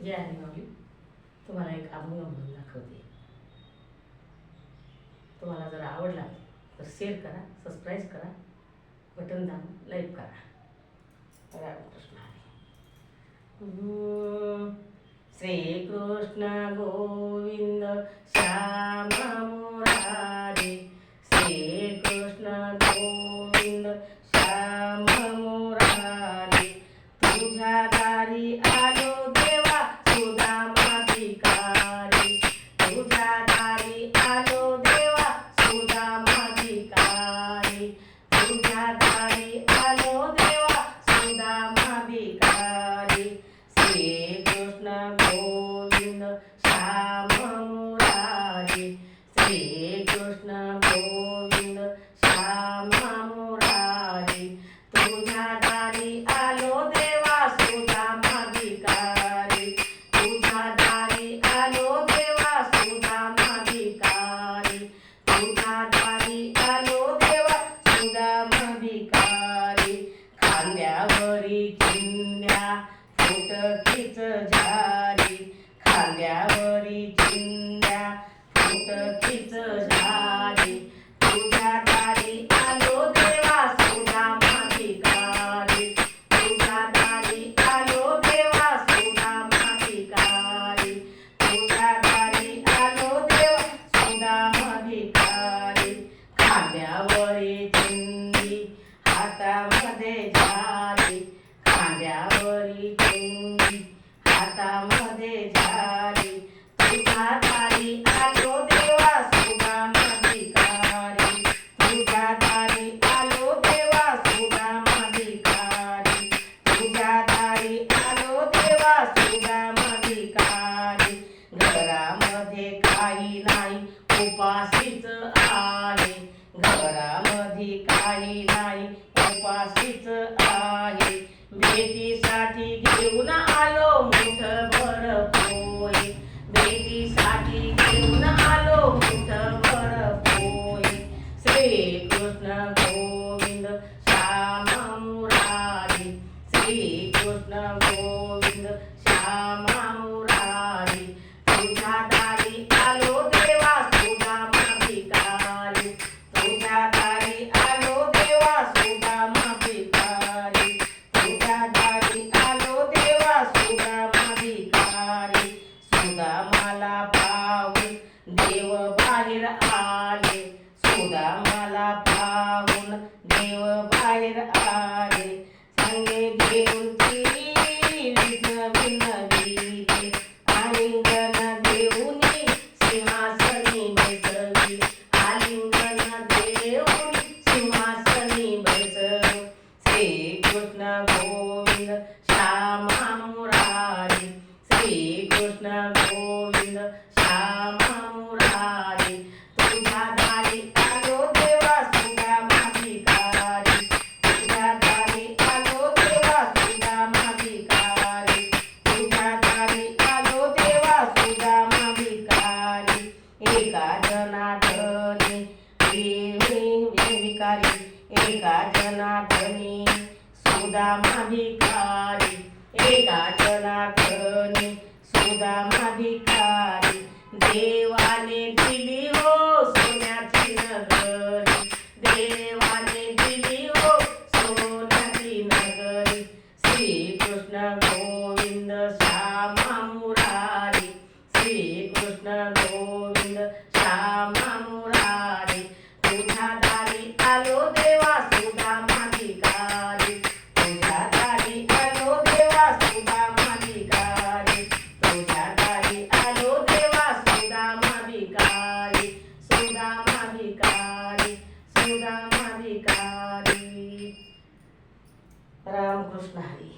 जे आहे माऊली तुम्हाला एक अभंग म्हणून दाखवते. तुम्हाला जर आवडला तर शेअर करा, सबस्क्राईब करा, बटन दाबून लाईक करा. रामकृष्ण हरी. श्री कृष्ण गोविंद श्याम मुरारी, श्री कृष्ण गोविंद श्याम मुरारी. तुझ्या दारी आलो देवा सुदामा भिकारी, तुझ्या दारी आलो देवा सुदामा भिकारी, तुझ्या दारी आलो देवा सुदामा भिकारी. श्री कृष्ण गोविंद श्याम मुरारी, श्री कृष्ण गोविंद श्याम मुरारी. तुझ्या दारी आलो देवा सुदामा भिकारी, तुझ्या दारी आलो देवा सुदामा भिकारी, तुझ्या दारी आलो देवा सुदामा भिकारी. खांद्यावरी चिंध्या फुटकीच झाली, खांद्यावरी चिंध्या फुटकीच झाली. तुझ्या दारी आलो देवा सुदामा भिकारी, तुझ्या दारी आलो देवा सुदामा भिकारी, तुझ्या दारी आलो देवा सुदामा भिकारी. खांद्यावरी चिंधी हातामध्ये झाली, खांद्यावरी चिंधी हातामध्ये झाली. तुझ्या दारी आलो देवा सुदामा भिकारी, तुझ्या दारी आलो देवा सुदामा भिकारी, तुझ्या दारी आलो देवा सुदामा भिकारी. घरामध्ये काही नाही उपाशीच आहे, घरामध्ये काही नाही उपाशीच आहे. भेटीसाठी घेऊन आलो मुठभर पोहे, भेटीसाठी घेऊन आलो मुठभर पोहे. श्री कृष्ण गोविंद श्याम मुरारी, श्री कृष्ण गोविंद श्याम मुरारी. तुझ्या दारी आलो देवा सुदामा भिकारी, तुझ्या दारी आलो देवा सुदामा भिकारी, तुझ्या दारी आलो देवा सुदामा भिकारी. सुदामाला पाहून देव बाहेर आले, सुदामाला पाहून देव बाहेर आले. संगे घेऊन ती विघ्न विनविले, आलिंगन देऊन सिंहासनी बैसली, आलिंगन देऊन सिंहासनी बैसली. श्री कृष्ण गोविंद श्याम मुरारी, श्री कृष्ण गोविंद श्याम मुरारी. तुझ्या दारी आलो देवा सुदामा भिकारी, तुझ्या दारी आलो देवा सुदामा भिकारी, तुझ्या दारी आलो देवा सुदामा भिकारी. एका जनार्दनी भिकारी, एका जनार्दनी सुदामा भिकारी, एका जनार्दनी सुदामा भिकारी. देवाने दिली हो सोन्याची नगरी, देवाने दिली हो सोन्याची नगरी. श्री कृष्ण गोविंद श्याम मुरारी, श्री कृष्ण गोविंद श्याम मुरारी. तुझ्या दारी आलो देवा सुदामा भिकारी, तुझ्या दारी आलो देवा सुदामा भिकारी, तुझ्या दारी आलो देवा सुदामा भिकारी, सुदामा भिकारी, सुदामा भिकारी. रामकृष्ण हरी.